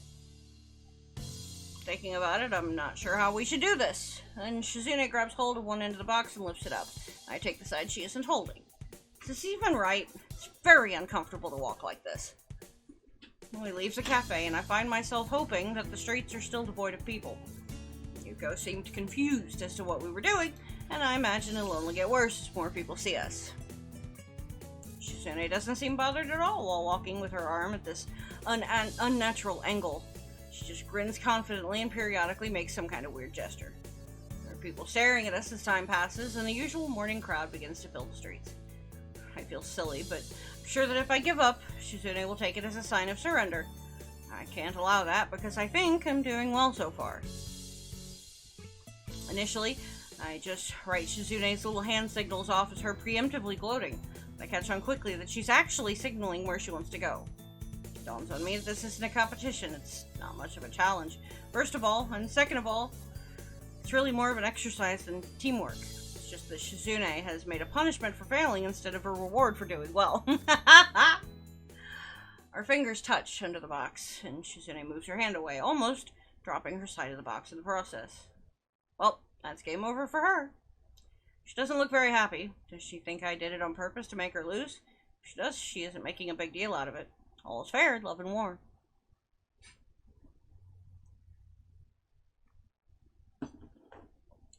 Thinking about it, I'm not sure how we should do this. And Shizune grabs hold of one end of the box and lifts it up. I take the side she isn't holding. Is this even right? It's very uncomfortable to walk like this. We leave the cafe, and I find myself hoping that the streets are still devoid of people. Yuko seemed confused as to what we were doing, and I imagine it'll only get worse as more people see us. Shizune doesn't seem bothered at all while walking with her arm at this unnatural angle. She just grins confidently and periodically makes some kind of weird gesture. There are people staring at us as time passes, and the usual morning crowd begins to fill the streets. I feel silly, but I'm sure that if I give up, Shizune will take it as a sign of surrender. I can't allow that because I think I'm doing well so far. Initially, I just write Shizune's little hand signals off as her preemptively gloating. I catch on quickly that she's actually signaling where she wants to go. It dawns on me that this isn't a competition. It's not much of a challenge. First of all, and second of all, it's really more of an exercise than teamwork. It's just that Shizune has made a punishment for failing instead of a reward for doing well. Our fingers touch under the box, and Shizune moves her hand away, almost dropping her side of the box in the process. Well, that's game over for her. She doesn't look very happy. Does she think I did it on purpose to make her lose? If she does, she isn't making a big deal out of it. All is fair, love and war.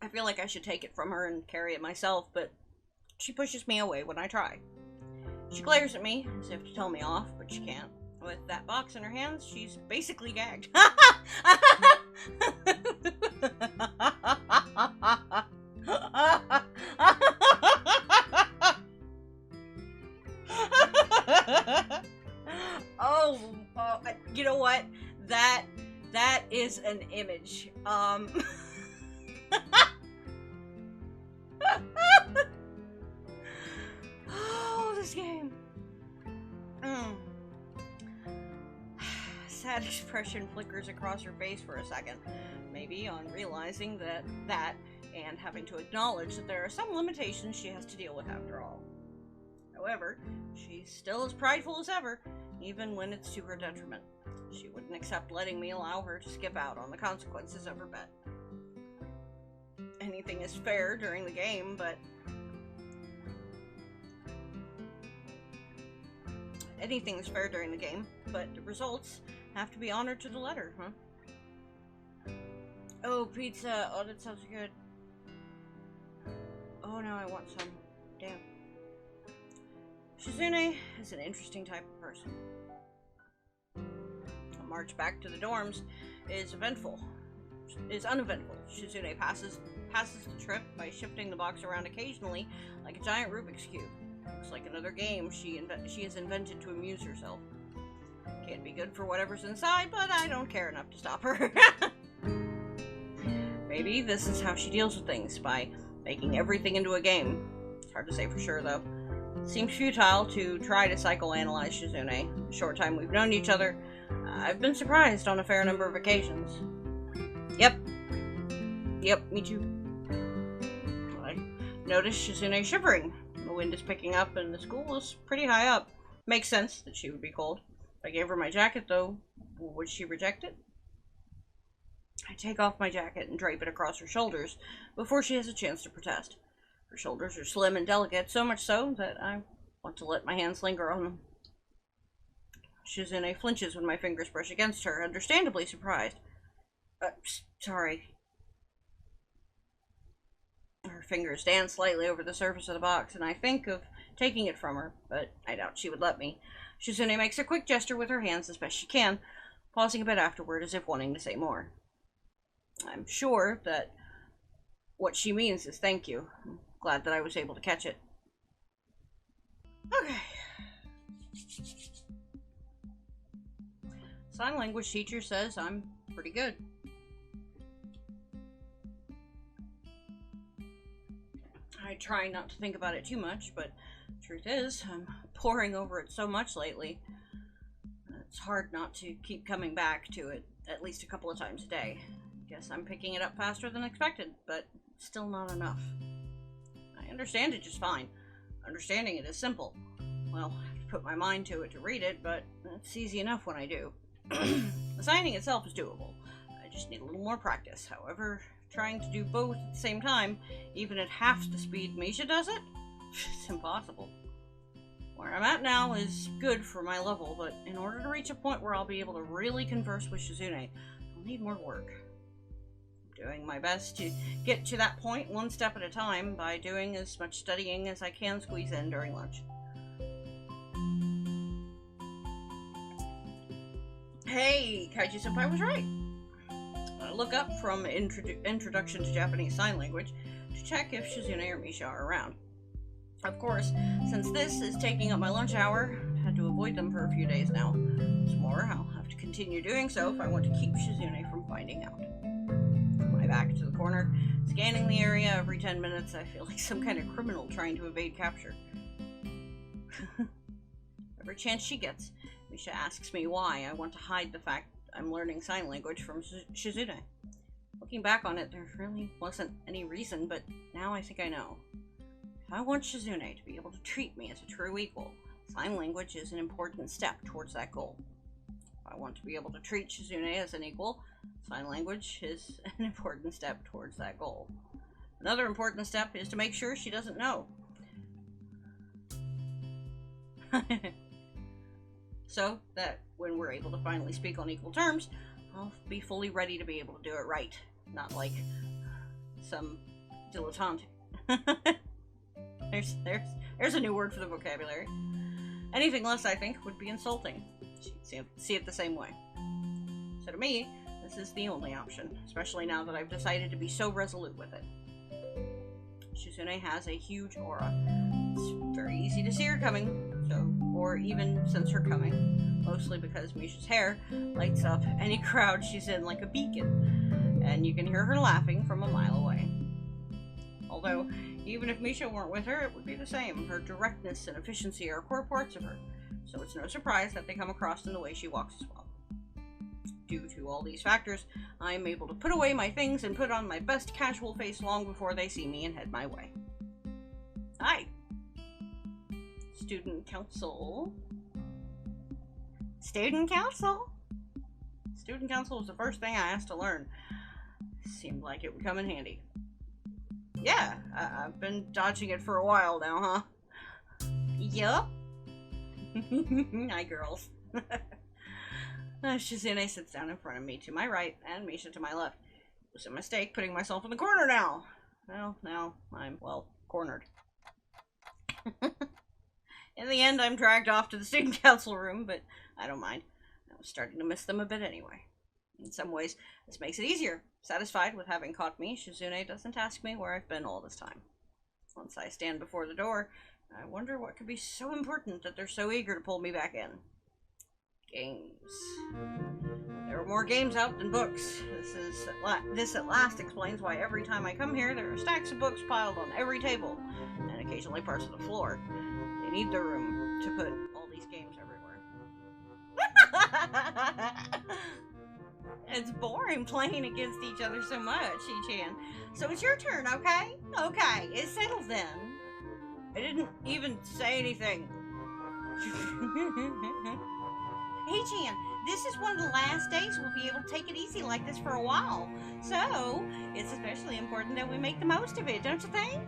I feel like I should take it from her and carry it myself, but she pushes me away when I try. She glares at me, as if to tell me off, but she can't. With that box in her hands, she's basically gagged. You know what? That is an image. Oh, this game. Sad expression flickers across her face for a second. Maybe on realizing that and having to acknowledge that there are some limitations she has to deal with after all. However, she's still as prideful as ever, even when it's to her detriment. She wouldn't accept letting me allow her to skip out on the consequences of her bet. Anything is fair during the game, but the results have to be honored to the letter, huh? Oh, pizza. Oh, that sounds good. Oh no, I want some. Damn. Shizune is an interesting type of person. A march back to the dorms is uneventful. Shizune passes the trip by shifting the box around occasionally like a giant Rubik's Cube. Looks like another game she has invented to amuse herself. Can't be good for whatever's inside, but I don't care enough to stop her. Maybe this is how she deals with things, by making everything into a game. It's hard to say for sure, though. It seems futile to try to psychoanalyze Shizune. The short time we've known each other, I've been surprised on a fair number of occasions. Yep, me too. I noticed Shizune shivering. The wind is picking up and the school is pretty high up. Makes sense that she would be cold. If I gave her my jacket, though, would she reject it? I take off my jacket and drape it across her shoulders before she has a chance to protest. Her shoulders are slim and delicate, so much so that I want to let my hands linger on them. Shizune flinches when my fingers brush against her, understandably surprised. Sorry. Her fingers dance slightly over the surface of the box, and I think of taking it from her, but I doubt she would let me. Shizune makes a quick gesture with her hands as best she can, pausing a bit afterward as if wanting to say more. I'm sure that what she means is thank you. I'm glad that I was able to catch it. Okay. Sign language teacher says I'm pretty good. I try not to think about it too much, but truth is, I'm poring over it so much lately. It's hard not to keep coming back to it at least a couple of times a day. Guess I'm picking it up faster than expected, but still not enough. I understand it just fine. Understanding it is simple. Well, I have to put my mind to it to read it, but it's easy enough when I do. The signing itself is doable. I just need a little more practice. However, trying to do both at the same time, even at half the speed Misha does it, it's impossible. Where I'm at now is good for my level, but in order to reach a point where I'll be able to really converse with Shizune, I'll need more work. I'm doing my best to get to that point one step at a time by doing as much studying as I can squeeze in during lunch. Hey, Kaiju-senpai was right. I look up from Introduction to Japanese Sign Language to check if Shizune or Misha are around. Of course, since this is taking up my lunch hour, I've had to avoid them for a few days now. What's more, I'll have to continue doing so if I want to keep Shizune from finding out. My back to the corner, scanning the area every 10 minutes, I feel like some kind of criminal trying to evade capture. Every chance she gets, Misha asks me why I want to hide the fact I'm learning sign language from Shizune. Looking back on it, there really wasn't any reason, but now I think I know. If I want Shizune to be able to treat me as a true equal, sign language is an important step towards that goal. If I want to be able to treat Shizune as an equal, sign language is an important step towards that goal. Another important step is to make sure she doesn't know. So that when we're able to finally speak on equal terms, I'll be fully ready to be able to do it right, not like some dilettante. There's a new word for the vocabulary. Anything less, I think, would be insulting. She'd see it the same way. So to me, this is the only option, especially now that I've decided to be so resolute with it. Shizune has a huge aura. It's very easy to see her coming, or even sense her coming, mostly because Misha's hair lights up any crowd she's in like a beacon, and you can hear her laughing from a mile away. Although, even if Misha weren't with her, it would be the same. Her directness and efficiency are core parts of her, so it's no surprise that they come across in the way she walks as well. Due to all these factors, I am able to put away my things and put on my best casual face long before they see me and head my way. Hi! Student council. Student council? Student council was the first thing I asked to learn. Seemed like it would come in handy. Yeah, I've been dodging it for a while now, huh? Yup. Hi, girls. Shizune sits down in front of me to my right, and Misha to my left. It was a mistake putting myself in the corner now. Well, now I'm, cornered. In the end, I'm dragged off to the student council room, but I don't mind. I was starting to miss them a bit anyway. In some ways, this makes it easier. Satisfied with having caught me, Shizune doesn't ask me where I've been all this time. Once I stand before the door, I wonder what could be so important that they're so eager to pull me back in. Games. There are more games out than books. This at last explains why every time I come here, there are stacks of books piled on every table, and occasionally parts of the floor. They need the room to put all these games everywhere. It's boring playing against each other so much, Shi-chan. So it's your turn, okay? Okay, it's settled then. I didn't even say anything. Hey, Chan, this is one of the last days we'll be able to take it easy like this for a while. So, it's especially important that we make the most of it, don't you think?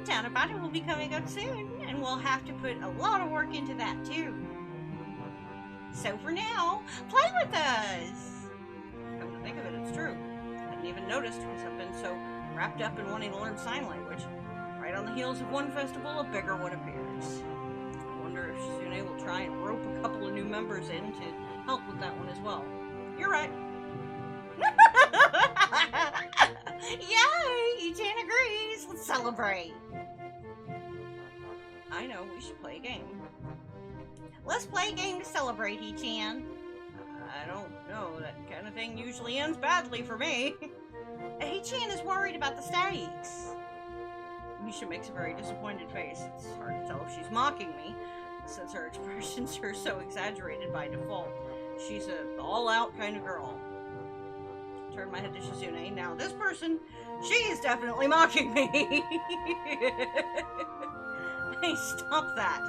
Tanabata will be coming up soon, and we'll have to put a lot of work into that, too. So for now, play with us! Come to think of it, it's true. I hadn't even noticed because I've been so wrapped up in wanting to learn sign language. Right on the heels of one festival, a bigger one appears. I wonder if Shizune will try and rope a couple of new members in to help with that one as well. You're right. Yay! Ichan agrees. Let's celebrate. I know, we should play a game. Let's play a game to celebrate, Ichan. I don't know, that kind of thing usually ends badly for me. Ichan is worried about the stakes. Misha makes a very disappointed face. It's hard to tell if she's mocking me, since her expressions are so exaggerated by default. She's a all-out kind of girl. Turn my head to Shizune. Now this person, she is definitely mocking me. Hey, stop that.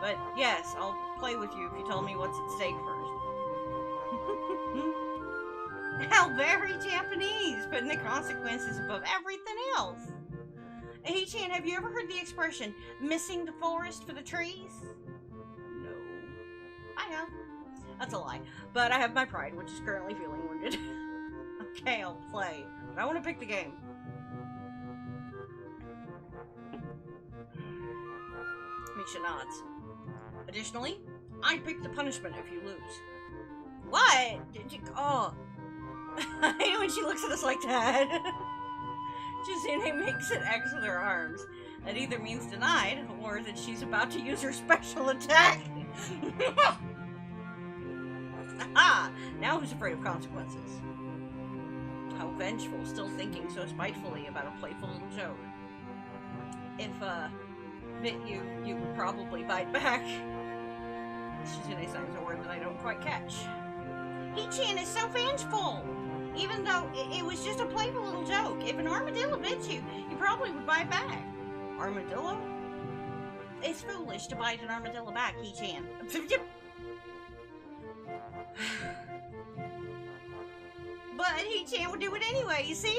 But yes, I'll play with you if you tell me what's at stake first. How very Japanese, putting the consequences above everything else. Hey-chan, have you ever heard the expression, missing the forest for the trees? No. I have. That's a lie. But I have my pride, which is currently feeling wounded. Okay, I'll play. But I want to pick the game. Misha nods. Additionally, I pick the punishment if you lose. What? Did you? Oh. I hate when she looks at us like that. Shizune makes an X with her arms. That either means denied, or that she's about to use her special attack. Aha! Now who's afraid of consequences? How vengeful, still thinking so spitefully about a playful little joke. If, bit you, you would probably bite back. Shizune signs a word that I don't quite catch. He-chan is so vengeful! Even though it was just a playful little joke. If an armadillo bit you, you probably would bite back. Armadillo? It's foolish to bite an armadillo back, He-chan. But He-chan would do it anyway, you see?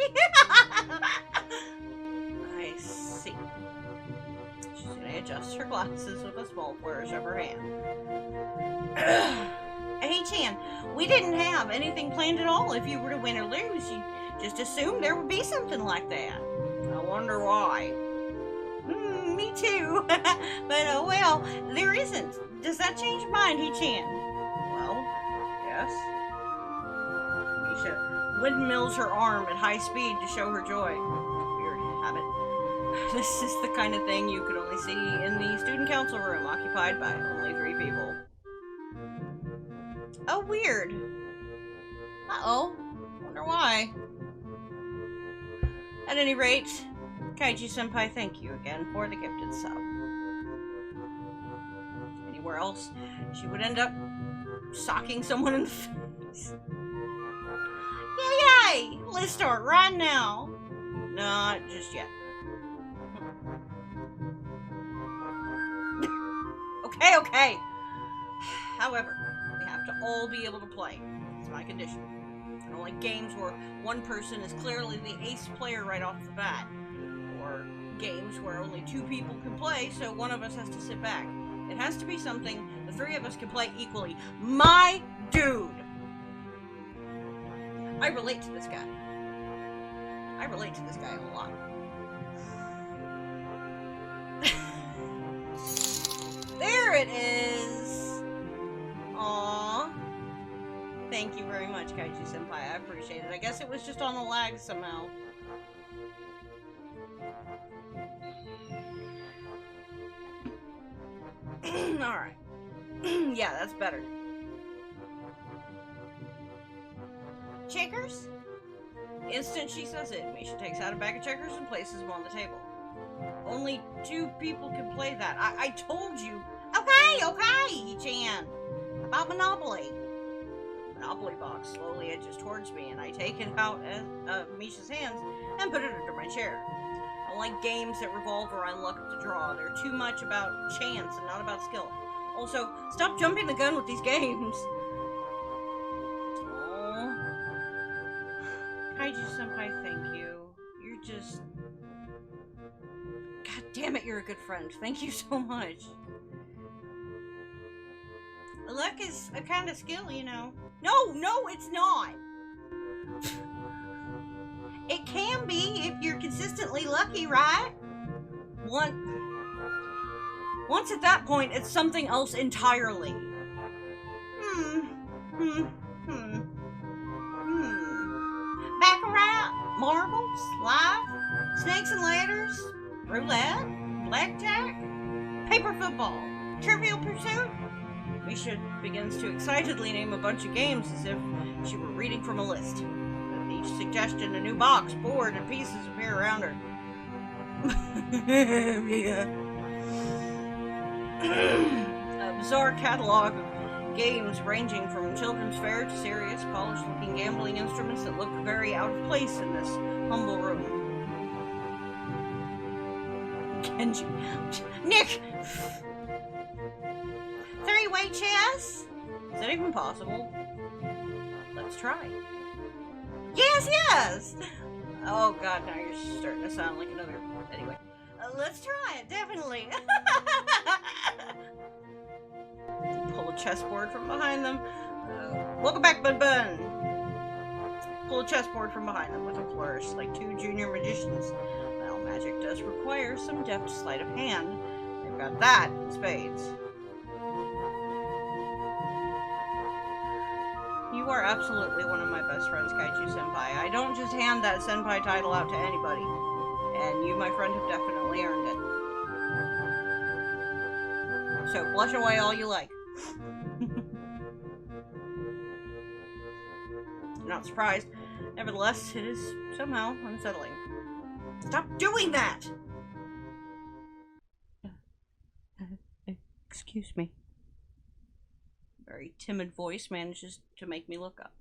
I see. Shizune adjusts her glasses with a small flourish of her hand. Hey-chan, we didn't have anything planned at all. If you were to win or lose, you just assumed there would be something like that. I wonder why. Me too. But, well, there isn't. Does that change your mind, He-chan? Well, yes. Misha windmills her arm at high speed to show her joy. Weird habit. This is the kind of thing you could only see in the student council room occupied by only 3 people. Oh, weird. Uh-oh. Wonder why. At any rate, Kaiji-senpai, thank you again for the gifted sub. Anywhere else, she would end up socking someone in the face. Yay! Let's start right now. Not just yet. Okay. However, we have to all be able to play. It's my condition. I don't like games where one person is clearly the ace player right off the bat. Or games where only 2 people can play, so one of us has to sit back. It has to be something the 3 of us can play equally. My dude! I relate to this guy. I relate to this guy a lot. There it is! Aww. Thank you very much, Kaiji-senpai. I appreciate it. I guess it was just on a lag somehow. Alright. Yeah, that's better. Checkers? Instant she says it, Misha takes out a bag of checkers and places them on the table. Only 2 people can play that. I told you. Okay, Chan. About Monopoly. Monopoly box slowly edges towards me, and I take it out of Misha's hands and put it under my chair. I don't like games that revolve around luck to draw. They're too much about chance and not about skill. Also, stop jumping the gun with these games. Oh. Kaiju-senpai, thank you. You're just... God damn it, you're a good friend. Thank you so much. Luck is a kind of skill, you know. No, it's not. It can be if you're consistently lucky, right? Once at that point, it's something else entirely. Baccarat, marbles, live, snakes and ladders, roulette, blackjack, paper football, trivial pursuit. Misha begins to excitedly name a bunch of games as if she were reading from a list. With each suggestion, a new box, board, and pieces appear around her. A bizarre catalog of games ranging from children's fare to serious, polished-looking gambling instruments that look very out of place in this humble room. Kenji. Nick! Three-way chess? Is that even possible? Let's try. Yes! Oh god, now you're starting to sound like another... Anyway. Let's try it, definitely. Pull a chessboard from behind them. Welcome back, Bun Bun! Pull a chessboard from behind them with a flourish, like two junior magicians. Well, magic does require some deft sleight of hand. They've got that in spades. You are absolutely one of my best friends, Kaiju-senpai. I don't just hand that senpai title out to anybody. And you, my friend, have definitely earned it. So, blush away all you like. Not surprised. Nevertheless, it is somehow unsettling. Stop doing that! Excuse me. Very timid voice manages to make me look up.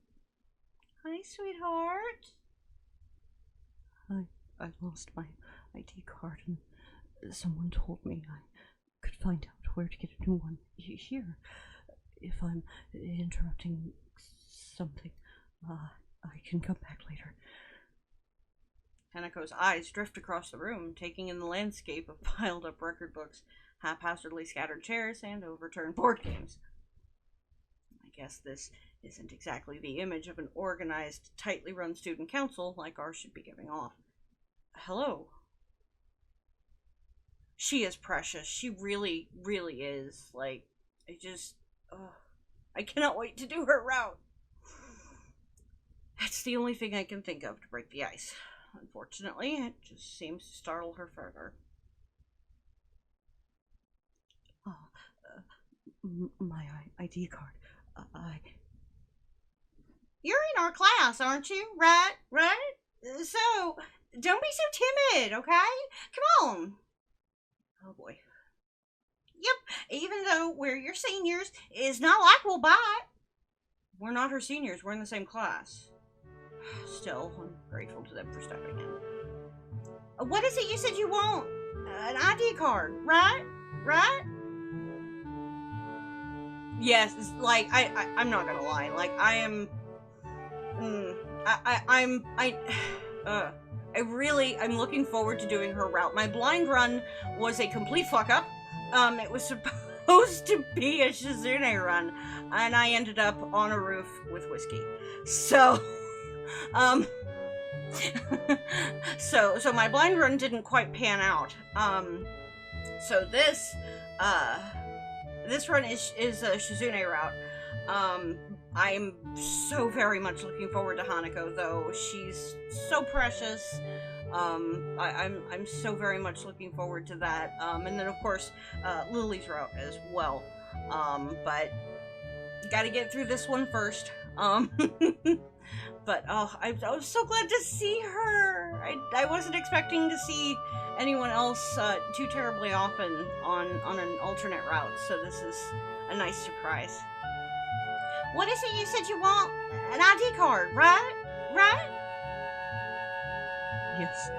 Hi, sweetheart. I lost my ID card and someone told me I could find out where to get a new one here. If I'm interrupting something, I can come back later. Hanako's eyes drift across the room, taking in the landscape of piled up record books, haphazardly scattered chairs, and overturned board games. I guess this isn't exactly the image of an organized, tightly run student council like ours should be giving off. Hello. She is precious. She really, really is. Like, I cannot wait to do her route. That's the only thing I can think of to break the ice. Unfortunately, it just seems to startle her further. My ID card. You're in our class, aren't you? Right? So, don't be so timid, okay? Come on. Oh boy. Yep, even though we're your seniors, it's not like we'll bite. We're not her seniors, we're in the same class. Still, I'm grateful to them for stepping in. What is it you said you want? An ID card, right? Yes, it's like, I'm not gonna lie, like, I am, I'm looking forward to doing her route. My blind run was a complete fuck up. It was supposed to be a Shizune run, and I ended up on a roof with whiskey. So, so my blind run didn't quite pan out. So this run is a Shizune route. I'm so very much looking forward to Hanako, though. She's so precious. I'm so very much looking forward to that. And then, of course, Lily's route as well. But gotta get through this one first. But I was so glad to see her. I wasn't expecting to see anyone else too terribly often on an alternate route, so this is a nice surprise. What is it you said you want? An ID card, right? Yes.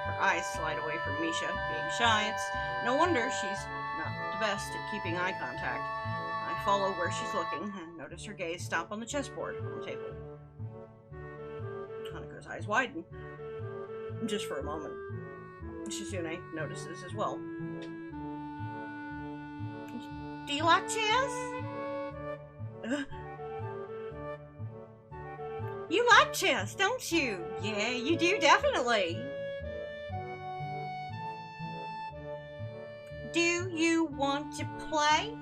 Her eyes slide away from Misha, being shy. It's no wonder she's not the best at keeping eye contact. I follow where she's looking and notice her gaze stop on the chessboard on the table. Hanako's eyes widen. Just for a moment. Shizune notices as well. Do you like chess? You like like chess, don't you? Yeah, you do, definitely. Do you want to play?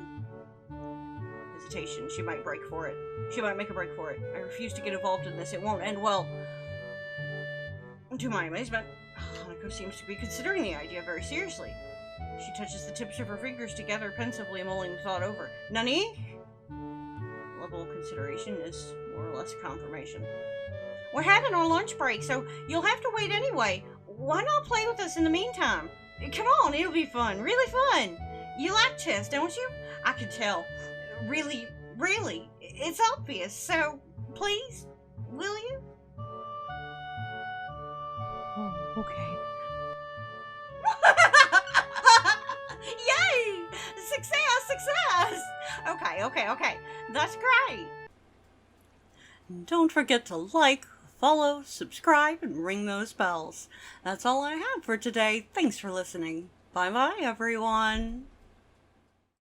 Hesitation. She might break for it. She might make a break for it. I refuse to get involved in this. It won't end well. To my amazement, Hanako seems to be considering the idea very seriously. She touches the tips of her fingers together, pensively mulling the thought over. Nani? Level of consideration is more or less a confirmation. We're having our lunch break, so you'll have to wait anyway. Why not play with us in the meantime? Come on, it'll be fun. Really fun. You like chess, don't you? I can tell. Really, really. It's obvious, so please, will you? Oh, okay. Yay! Success! Okay. That's great. Don't forget to like, follow, subscribe, and ring those bells. That's all I have for today. Thanks for listening. Bye-bye, everyone.